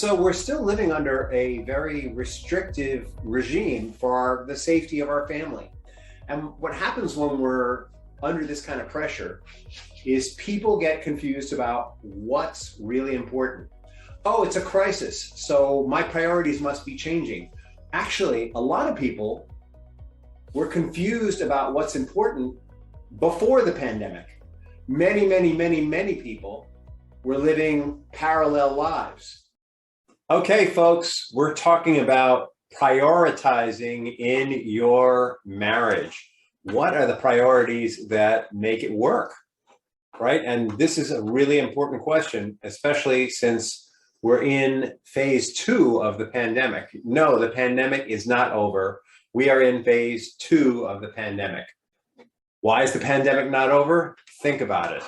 so we're still living under a very restrictive regime for the safety of our family. And what happens when we're under this kind of pressure is people get confused about what's really important. Oh, it's a crisis, so my priorities must be changing. Actually, a lot of people were confused about what's important before the pandemic. Many people were living parallel lives. Okay, folks, we're talking about prioritizing in your marriage. What are the priorities that make it work, right? And this is a really important question, especially since we're in phase 2 of the pandemic. No, the pandemic is not over. We are in phase 2 of the pandemic. Why is the pandemic not over? Think about it.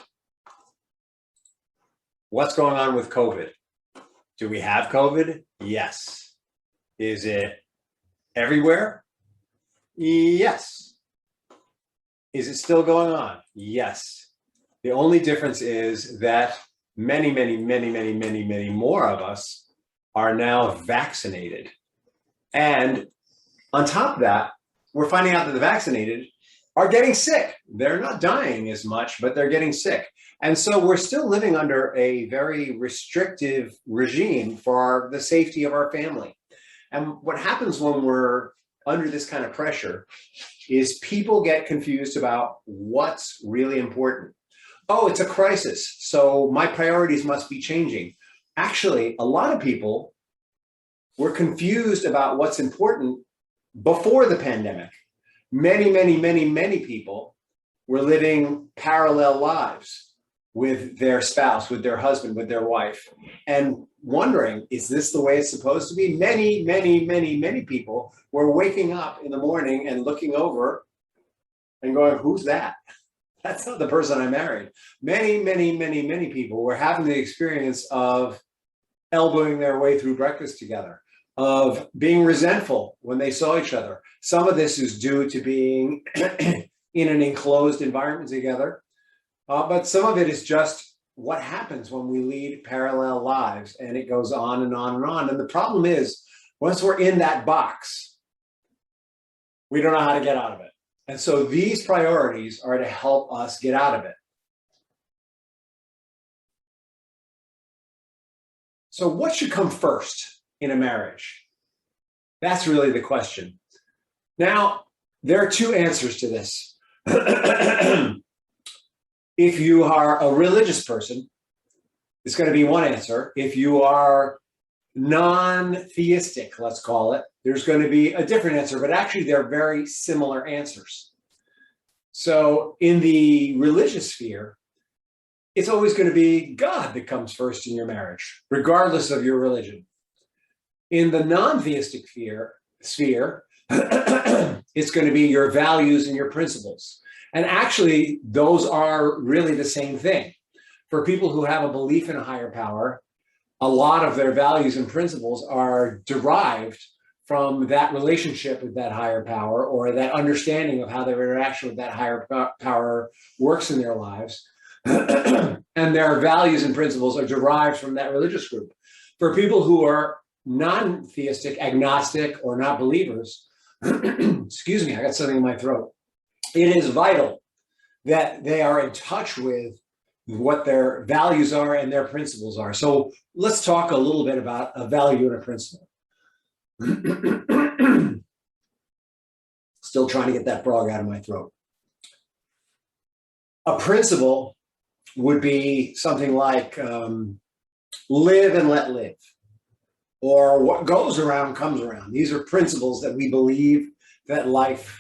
What's going on with COVID? Do we have COVID? Yes. Is it everywhere? Yes. Is it still going on? Yes. The only difference is that many more of us are now vaccinated. And on top of that, we're finding out that the vaccinated are getting sick. They're not dying as much, but they're getting sick. And so we're still living under a very restrictive regime for the safety of our family. And what happens when we're under this kind of pressure is people get confused about what's really important. Oh, it's a crisis, so my priorities must be changing. Actually, a lot of people were confused about what's important before the pandemic. Many people were living parallel lives with their spouse, with their husband, with their wife, and wondering, is this the way it's supposed to be? Many people were waking up in the morning and looking over and going, who's that? That's not the person I married. Many people were having the experience of elbowing their way through breakfast together, of being resentful when they saw each other. Some of this is due to being in an enclosed environment together, but some of it is just what happens when we lead parallel lives, and it goes on and on and on. And the problem is, once we're in that box, we don't know how to get out of it. And so these priorities are to help us get out of it. So what should come first in a marriage? That's really the question. Now, there are two answers to this. If you are a religious person, it's going to be one answer. If you are non-theistic, let's call it, there's going to be a different answer, but actually they're very similar answers. So in the religious sphere, it's always going to be God that comes first in your marriage, regardless of your religion. In the non-theistic sphere, it's going to be your values and your principles. And actually, those are really the same thing. For people who have a belief in a higher power, a lot of their values and principles are derived from that relationship with that higher power, or that understanding of how their interaction with that higher power works in their lives. And their values and principles are derived from that religious group. For people who are non-theistic, agnostic, or not believers, excuse me, I got something in my throat. It is vital that they are in touch with what their values are and their principles are. So let's talk a little bit about a value and a principle. Still trying to get that frog out of my throat. A principle would be something like live and let live, or what goes around comes around. These are principles that we believe that life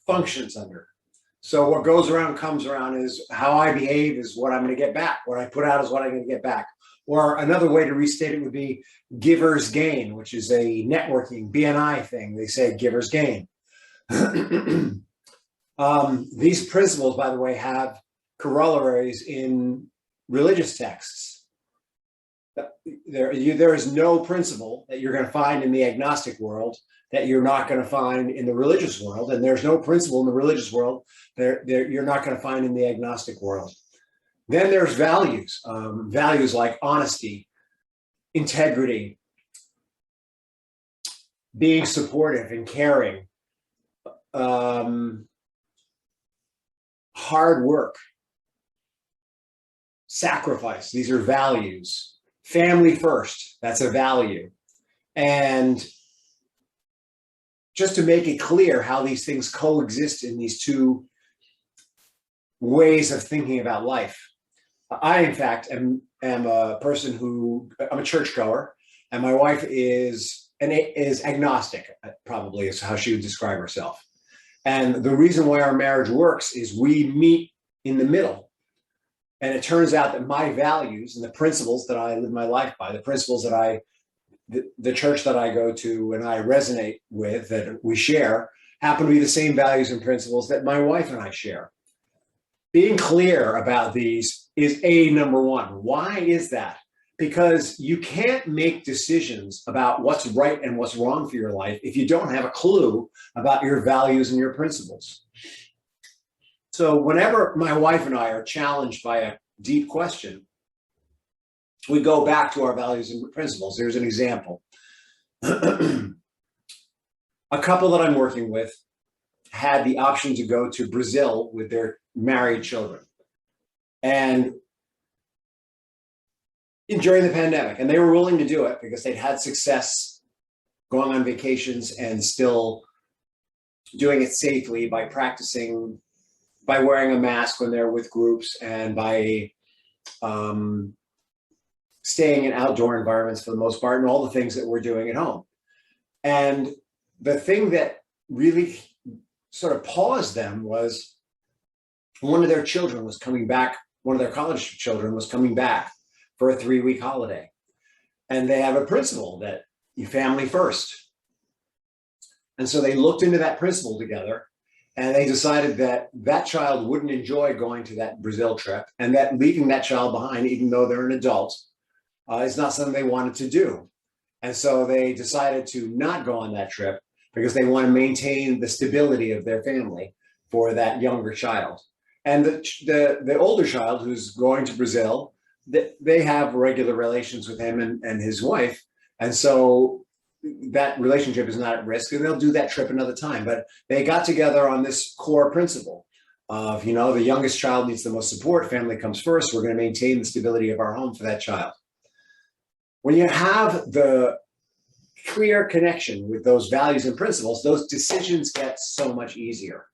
functions under. So what goes around comes around is how I behave is what I'm going to get back. What I put out is what I'm going to get back. Or another way to restate it would be giver's gain, which is a networking BNI thing. They say giver's gain. These principles, by the way, have corollaries in religious texts. There is no principle that you're going to find in the agnostic world that you're not going to find in the religious world, and there's no principle in the religious world that you're not going to find in the agnostic world. Then there's values, values like honesty, integrity, being supportive and caring, hard work, sacrifice. These are values. Family first, that's a value. And just to make it clear how these things coexist in these two ways of thinking about life. I, in fact, am a person who, I'm a churchgoer, and my wife is agnostic, probably is how she would describe herself. And the reason why our marriage works is we meet in the middle. And it turns out that my values and the principles that I live my life by, the principles that the church that I go to and I resonate with, that we share, happen to be the same values and principles that my wife and I share. Being clear about these is number one. Why is that? Because you can't make decisions about what's right and what's wrong for your life if you don't have a clue about your values and your principles. So whenever my wife and I are challenged by a deep question, we go back to our values and principles. Here's an example. A couple that I'm working with had the option to go to Brazil with their married children. And during the pandemic, and they were willing to do it because they'd had success going on vacations and still doing it safely by practicing, by wearing a mask when they're with groups, and by staying in outdoor environments for the most part, and all the things that we're doing at home. And the thing that really sort of paused them was one of their children was coming back, one of their college children was coming back for a 3-week holiday. And they have a principle that you family first. And so they looked into that principle together, and they decided that that child wouldn't enjoy going to that Brazil trip, and that leaving that child behind, even though they're an adult, is not something they wanted to do. And so they decided to not go on that trip because they want to maintain the stability of their family for that younger child. And the older child who's going to Brazil, they have regular relations with him and his wife. And so that relationship is not at risk, and they'll do that trip another time. But they got together on this core principle of, you know, the youngest child needs the most support, family comes first, we're going to maintain the stability of our home for that child. When you have the clear connection with those values and principles, those decisions get so much easier.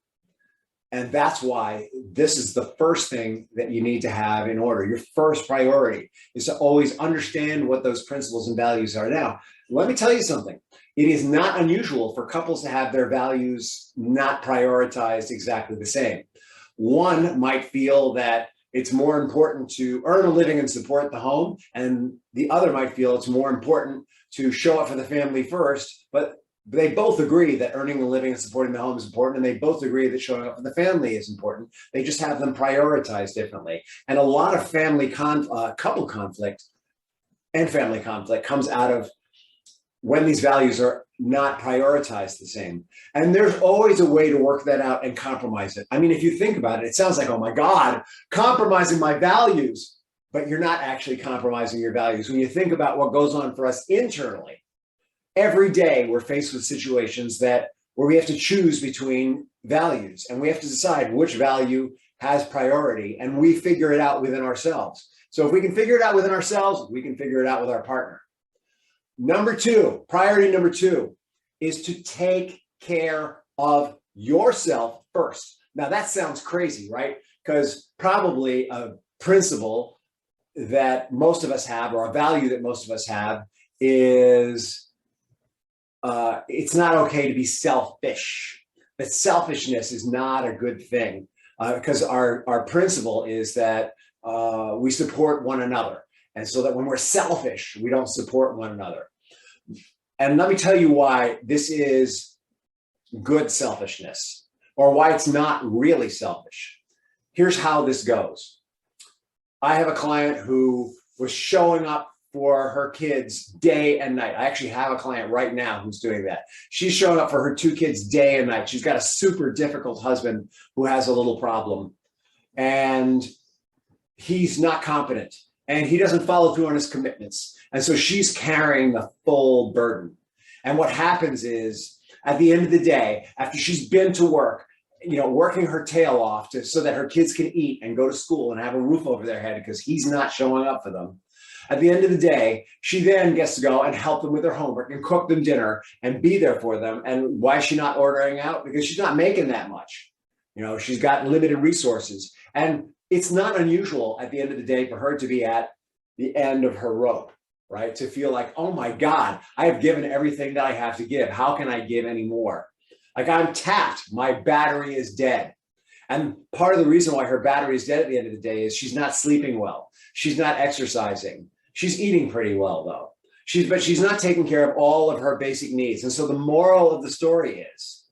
And that's why this is the first thing that you need to have in order. Your first priority is to always understand what those principles and values are. Now, let me tell you something. It is not unusual for couples to have their values not prioritized exactly the same. One might feel that it's more important to earn a living and support the home, and the other might feel it's more important to show up for the family first, but they both agree that earning a living and supporting the home is important, and they both agree that showing up for the family is important. They just have them prioritized differently. And a lot of family couple conflict and family conflict comes out of when these values are not prioritized the same. And there's always a way to work that out and compromise it. I mean, if you think about it, it sounds like, oh my God, compromising my values, but you're not actually compromising your values. When you think about what goes on for us internally, every day we're faced with situations where we have to choose between values, and we have to decide which value has priority, and we figure it out within ourselves. So if we can figure it out within ourselves, we can figure it out with our partner. Priority number two is to take care of yourself first. Now that sounds crazy, right? Because probably a principle that most of us have, or a value that most of us have, is it's not okay to be selfish. But selfishness is not a good thing, because our principle is that we support one another. And so that when we're selfish, we don't support one another. And let me tell you why this is good selfishness, or why it's not really selfish. Here's how this goes. I have a client who was showing up for her kids day and night. I actually have a client right now who's doing that. She's showing up for her 2 kids day and night. She's got a super difficult husband who has a little problem, and he's not competent. and he doesn't follow through on his commitments. And so she's carrying the full burden. And what happens is, at the end of the day, after she's been to work, working her tail off so that her kids can eat and go to school and have a roof over their head because he's not showing up for them. At the end of the day, she then gets to go and help them with their homework and cook them dinner and be there for them. And why is she not ordering out? Because she's not making that much. She's got limited resources. And it's not unusual at the end of the day for her to be at the end of her rope, right? To feel like, oh my God, I have given everything that I have to give. How can I give any more? Like, I'm tapped, my battery is dead. And part of the reason why her battery is dead at the end of the day is she's not sleeping well. She's not exercising. She's eating pretty well though. But she's not taking care of all of her basic needs. And so the moral of the story is,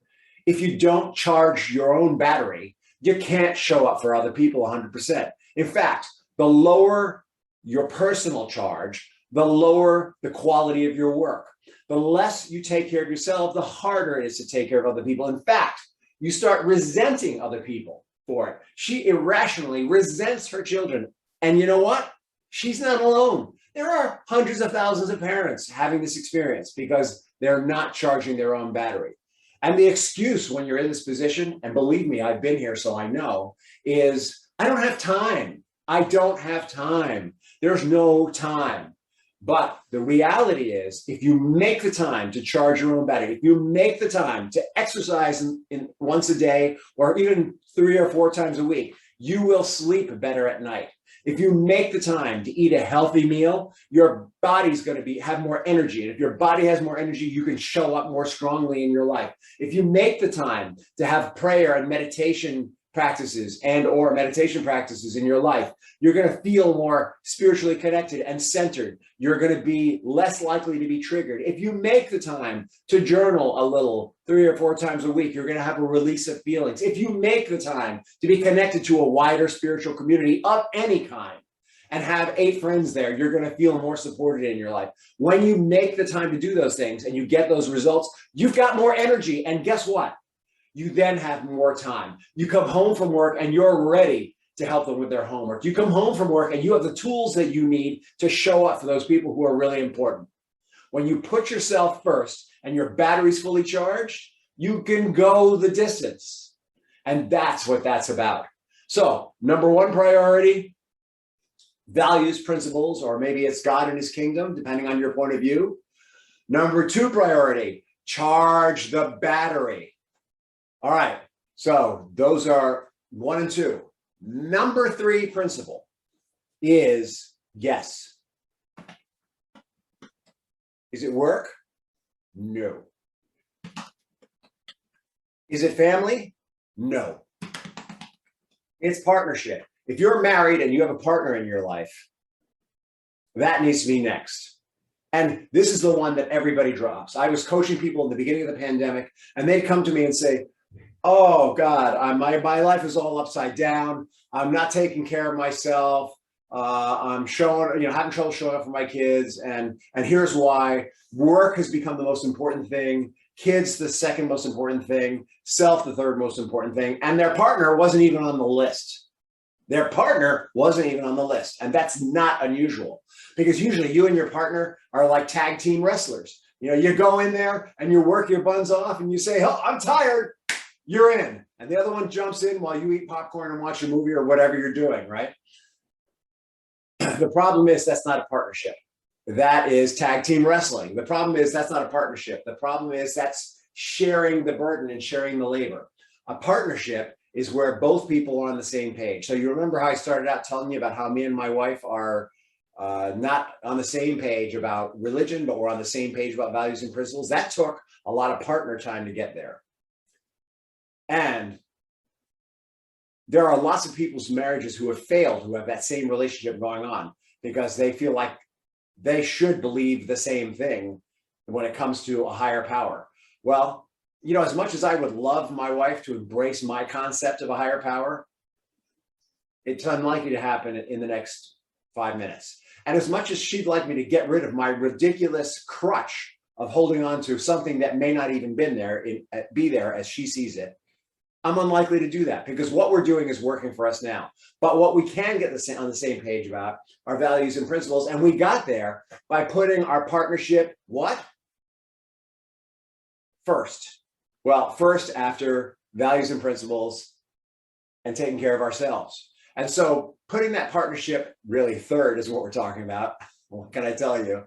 if you don't charge your own battery, you can't show up for other people 100%. In fact, the lower your personal charge, the lower the quality of your work. The less you take care of yourself, the harder it is to take care of other people. In fact, you start resenting other people for it. She irrationally resents her children. And you know what? She's not alone. There are hundreds of thousands of parents having this experience because they're not charging their own battery. And the excuse when you're in this position, and believe me, I've been here, so I know, is I don't have time. I don't have time. There's no time. But the reality is, if you make the time to charge your own battery, if you make the time to exercise in once a day or even 3 or 4 times a week, you will sleep better at night. If you make the time to eat a healthy meal, your body's going to have more energy. And if your body has more energy, you can show up more strongly in your life. If you make the time to have prayer and meditation practices in your life, you're going to feel more spiritually connected and centered. You're going to be less likely to be triggered. If you make the time to journal a little 3 or 4 times a week, you're going to have a release of feelings. If you make the time to be connected to a wider spiritual community of any kind and have 8 friends there, you're going to feel more supported in your life. When you make the time to do those things and you get those results, you've got more energy. And guess what? You then have more time. You come home from work and you're ready to help them with their homework. You come home from work and you have the tools that you need to show up for those people who are really important. When you put yourself first and your battery's fully charged, you can go the distance. And that's what that's about. So, number 1 priority, values, principles, or maybe it's God and his kingdom, depending on your point of view. Number 2 priority, charge the battery. All right, so those are 1 and 2. Number 3 principle is yes. Is it work? No. Is it family? No. It's partnership. If you're married and you have a partner in your life, that needs to be next. And this is the one that everybody drops. I was coaching people in the beginning of the pandemic, and they'd come to me and say, oh God, my life is all upside down. I'm not taking care of myself. I'm having trouble showing up for my kids. And here's why. Work has become the most important thing. Kids, the second most important thing. Self, the third most important thing. And their partner wasn't even on the list. Their partner wasn't even on the list. And that's not unusual, because usually you and your partner are like tag team wrestlers. You go in there and you work your buns off and you say, oh, I'm tired. You're in. And the other one jumps in while you eat popcorn and watch a movie or whatever you're doing, right? The problem is that's not a partnership. That is tag team wrestling. The problem is that's not a partnership. The problem is that's sharing the burden and sharing the labor. A partnership is where both people are on the same page. So you remember how I started out telling you about how me and my wife are not on the same page about religion, but we're on the same page about values and principles. That took a lot of partner time to get there. And there are lots of people's marriages who have failed, who have that same relationship going on, because they feel like they should believe the same thing when it comes to a higher power. Well, as much as I would love my wife to embrace my concept of a higher power, it's unlikely to happen in the next 5 minutes. And as much as she'd like me to get rid of my ridiculous crutch of holding on to something that may not even be there as she sees it, I'm unlikely to do that because what we're doing is working for us now. But what we can get on the same page about are values and principles. And we got there by putting our partnership, what? First. Well, first after values and principles and taking care of ourselves. And so putting that partnership really third is what we're talking about. What can I tell you?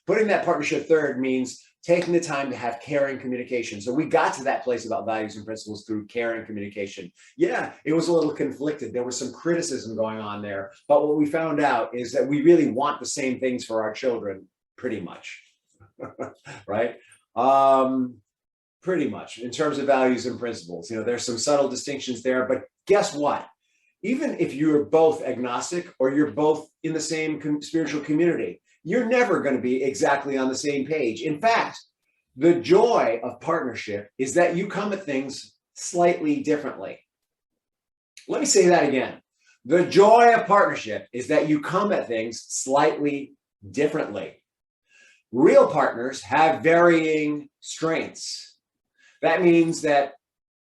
Putting that partnership third means taking the time to have caring communication. So we got to that place about values and principles through caring communication. Yeah, it was a little conflicted. There was some criticism going on there. But what we found out is that we really want the same things for our children, pretty much, right? Pretty much in terms of values and principles. There's some subtle distinctions there, but guess what? Even if you're both agnostic or you're both in the same spiritual community, you're never going to be exactly on the same page. In fact, the joy of partnership is that you come at things slightly differently. Let me say that again. The joy of partnership is that you come at things slightly differently. Real partners have varying strengths. That means that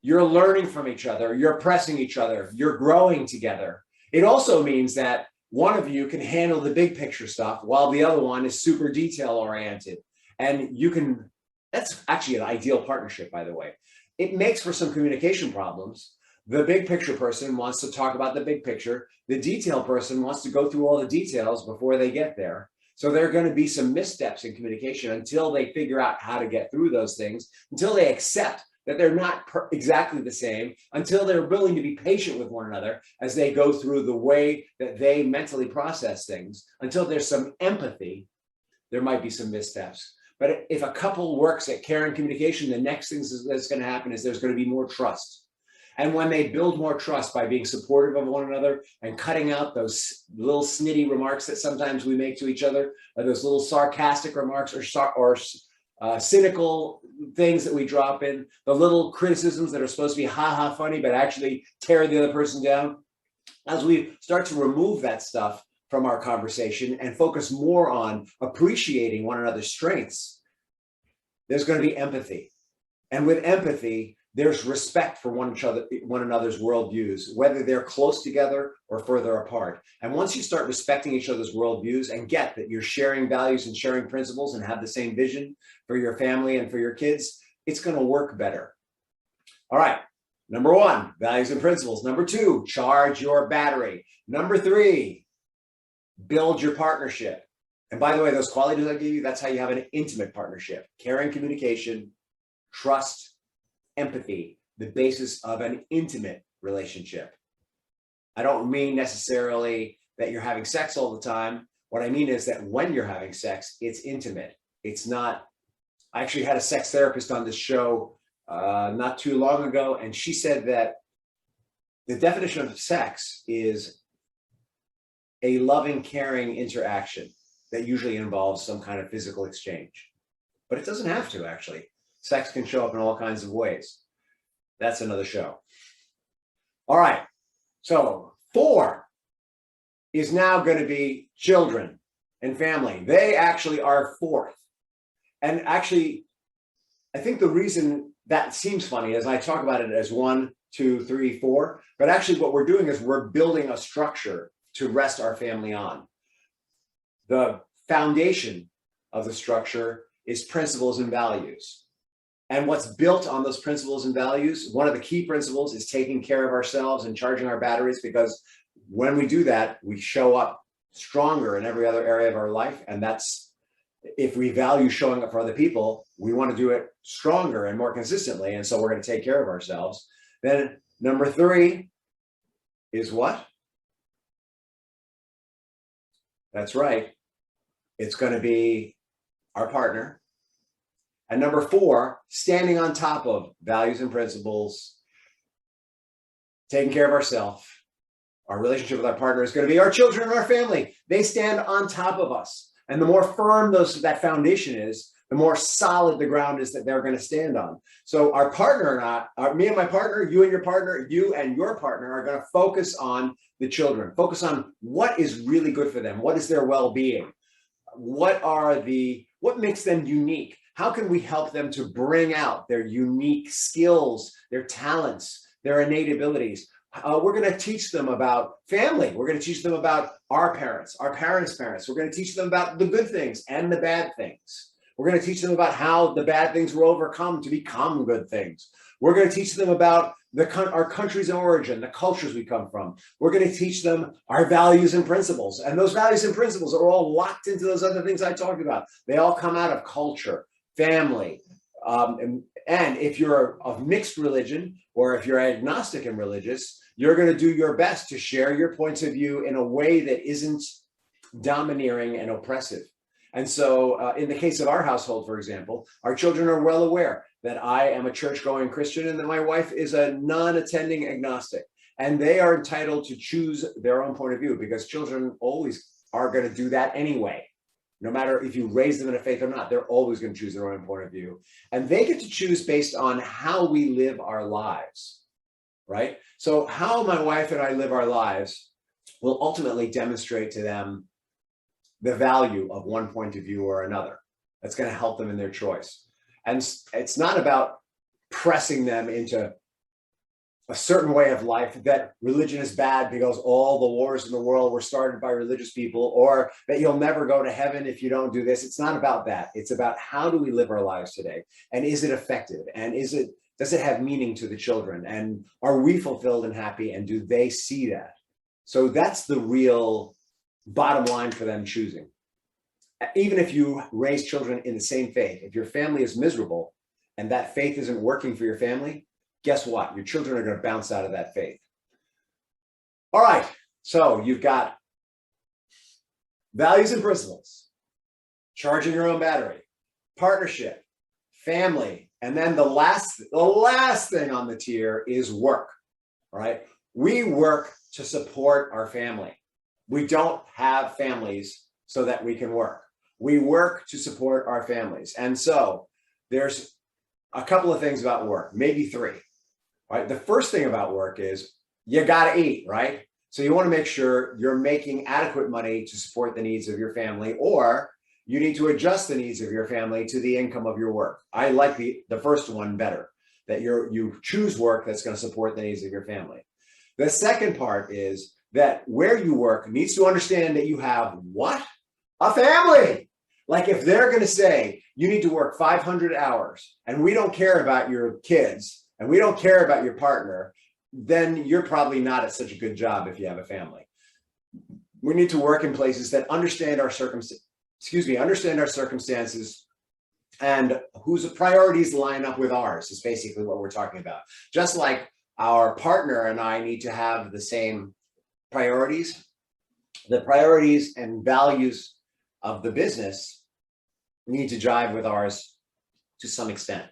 you're learning from each other, you're pressing each other, you're growing together. It also means that one of you can handle the big picture stuff while the other one is super detail oriented. And that's actually an ideal partnership, by the way. It makes for some communication problems. The big picture person wants to talk about the big picture. The detail person wants to go through all the details before they get there. So there are going to be some missteps in communication until they figure out how to get through those things, until they accept that they're not exactly the same, until they're willing to be patient with one another as they go through the way that they mentally process things. Until there's some empathy, there might be some missteps. But if a couple works at caring communication, the next thing that's going to happen is there's going to be more trust. And when they build more trust by being supportive of one another and cutting out those little snitty remarks that sometimes we make to each other, or those little sarcastic remarks or cynical things that we drop in, the little criticisms that are supposed to be ha-ha funny, but actually tear the other person down. As we start to remove that stuff from our conversation and focus more on appreciating one another's strengths, there's going to be empathy. And with empathy, there's respect for one another's worldviews, whether they're close together or further apart. And once you start respecting each other's worldviews and get that you're sharing values and sharing principles and have the same vision for your family and for your kids, it's going to work better. All right. Number 1, values and principles. Number 2, charge your battery. Number 3, build your partnership. And by the way, those qualities I gave you, that's how you have an intimate partnership. Caring communication, trust, empathy, the basis of an intimate relationship. I don't mean necessarily that you're having sex all the time. What I mean is that when you're having sex, it's intimate. It's not. I actually had a sex therapist on this show not too long ago, and she said that the definition of sex is a loving, caring interaction that usually involves some kind of physical exchange. But it doesn't have to, actually. Sex can show up in all kinds of ways. That's another show. All right. So 4 is now going to be children and family. They actually are 4th. And actually, I think the reason that seems funny is I talk about it as 1, 2, 3, 4. But actually what we're doing is we're building a structure to rest our family on. The foundation of the structure is principles and values. And what's built on those principles and values, one of the key principles is taking care of ourselves and charging our batteries, because when we do that, we show up stronger in every other area of our life. And that's, if we value showing up for other people, we want to do it stronger and more consistently. And so we're going to take care of ourselves. Then number 3 is what? That's right. It's going to be our partner. And number 4, standing on top of values and principles, taking care of ourselves. Our relationship with our partner is going to be our children and our family. They stand on top of us. And the more firm that foundation is, the more solid the ground is that they're going to stand on. So our partner and I, me and my partner, you and your partner, you and your partner are going to focus on the children, focus on what is really good for them. What is their well-being? What makes them unique? How can we help them to bring out their unique skills, their talents, their innate abilities. We're going to teach them about family. We're going to teach them about our parents' parents. We're going to teach them about the good things and the bad things. We're going to teach them about how the bad things were overcome to become good things. We're going to teach them about our country's origin, the cultures we come from. We're going to teach them our values and principles. And those values and principles are all locked into those other things I talked about. They all come out of culture, family. And if you're of mixed religion, or if you're agnostic and religious, you're going to do your best to share your points of view in a way that isn't domineering and oppressive. And so in the case of our household, for example, our children are well aware that I am a church-going Christian and that my wife is a non-attending agnostic. And they are entitled to choose their own point of view, because children always are going to do that anyway. No matter if you raise them in a faith or not, they're always going to choose their own point of view. And they get to choose based on how we live our lives, right? So how my wife and I live our lives will ultimately demonstrate to them the value of one point of view or another. That's going to help them in their choice. And it's not about pressing them into a certain way of life, that religion is bad because all the wars in the world were started by religious people, or that you'll never go to heaven if you don't do this. It's not about that. It's about how do we live our lives today? And is it effective? And does it have meaning to the children? And are we fulfilled and happy? And do they see that? So that's the real bottom line for them choosing. Even if you raise children in the same faith, if your family is miserable and that faith isn't working for your family, guess what? Your children are going to bounce out of that faith. All right, so you've got values and principles, charging your own battery, partnership, family, and then the last thing on the tier is work. All right, we work to support our family. We don't have families so that we can work. We work to support our families. And so there's a couple of things about work, maybe three. Right? The first thing about work is you got to eat, right? So you want to make sure you're making adequate money to support the needs of your family, or you need to adjust the needs of your family to the income of your work. I like the first one better, that you choose work that's going to support the needs of your family. The second part is that where you work needs to understand that you have what? A family. Like if they're going to say you need to work 500 hours and we don't care about your kids and we don't care about your partner, then you're probably not at such a good job if you have a family. We need to work in places that understand our circumstances and whose priorities line up with ours is basically what we're talking about. Just like our partner and I need to have the same priorities, the priorities and values of the business need to jive with ours to some extent.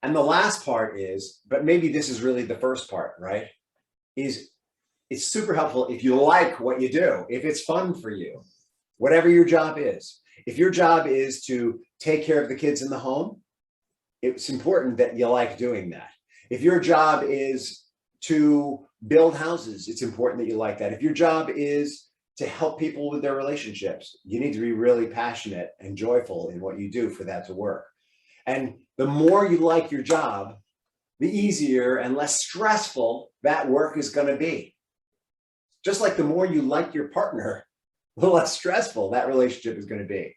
And the last part is, but maybe this is really the first part, right? Is it's super helpful if you like what you do, if it's fun for you, whatever your job is. If your job is to take care of the kids in the home, it's important that you like doing that. If your job is to build houses, it's important that you like that. If your job is to help people with their relationships, you need to be really passionate and joyful in what you do for that to work. And the more you like your job, the easier and less stressful that work is going to be. Just like the more you like your partner, the less stressful that relationship is going to be.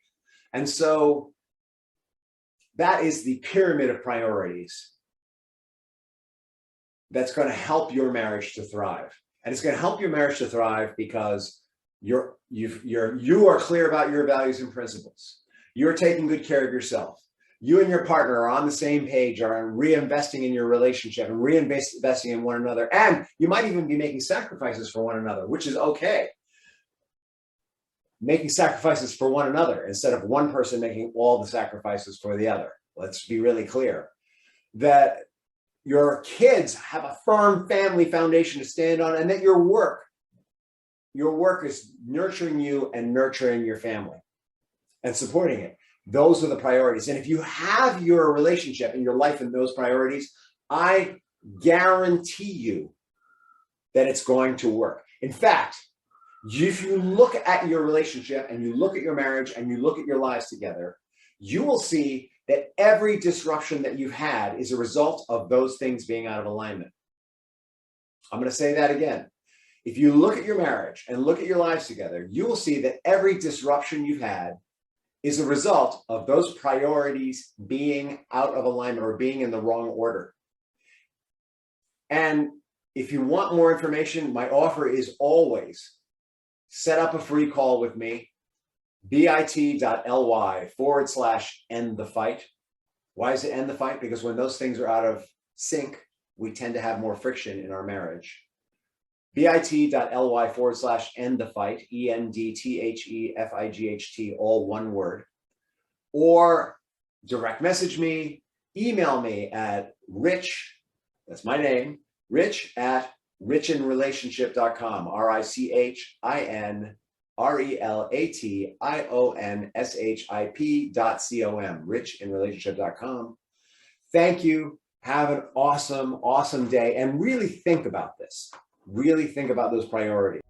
And so that is the pyramid of priorities that's going to help your marriage to thrive. And it's going to help your marriage to thrive because you are clear about your values and principles. You're taking good care of yourself. You and your partner are on the same page, are reinvesting in your relationship and reinvesting in one another. And you might even be making sacrifices for one another, which is okay. Making sacrifices for one another instead of one person making all the sacrifices for the other. Let's be really clear that your kids have a firm family foundation to stand on, and that your work is nurturing you and nurturing your family and supporting it. Those are the priorities. And if you have your relationship and your life in those priorities, I guarantee you that it's going to work. In fact, if you look at your relationship and you look at your marriage and you look at your lives together, you will see that every disruption that you've had is a result of those things being out of alignment. I'm going to say that again. If you look at your marriage and look at your lives together, you will see that every disruption you've had is a result of those priorities being out of alignment or being in the wrong order. And if you want more information, my offer is always set up a free call with me, bit.ly/end the fight. Why is it end the fight? Because when those things are out of sync, we tend to have more friction in our marriage. bit.ly/end the fight, ENDTHEFIGHT, all one word. Or direct message me, email me at Rich, that's my name, rich@richinrelationship.com, RICHINRELATIONSHIP.com, richinrelationship.com. Thank you. Have an awesome, awesome day. And really think about this. Really think about those priorities.